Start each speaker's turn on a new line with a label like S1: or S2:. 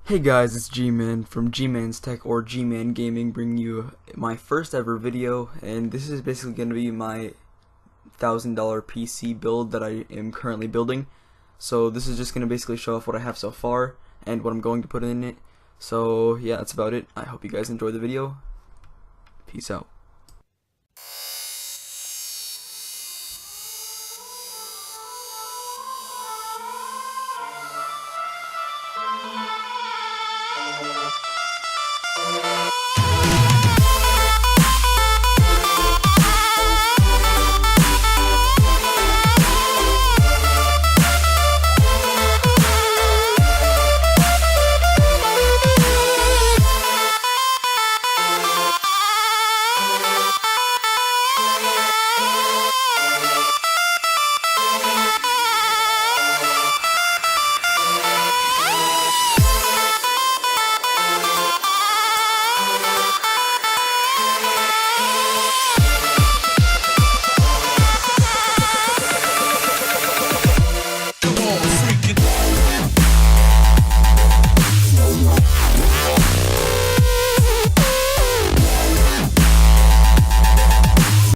S1: Hey guys, it's G-Man from G-Man's Tech or G-Man Gaming, bringing you my first ever video, and this is basically going to be my $1,000 PC build that I am currently building. So this is just going to basically show off what I have so far and what I'm going to put in it. So yeah, that's about it. I hope you guys enjoy the video. Peace out.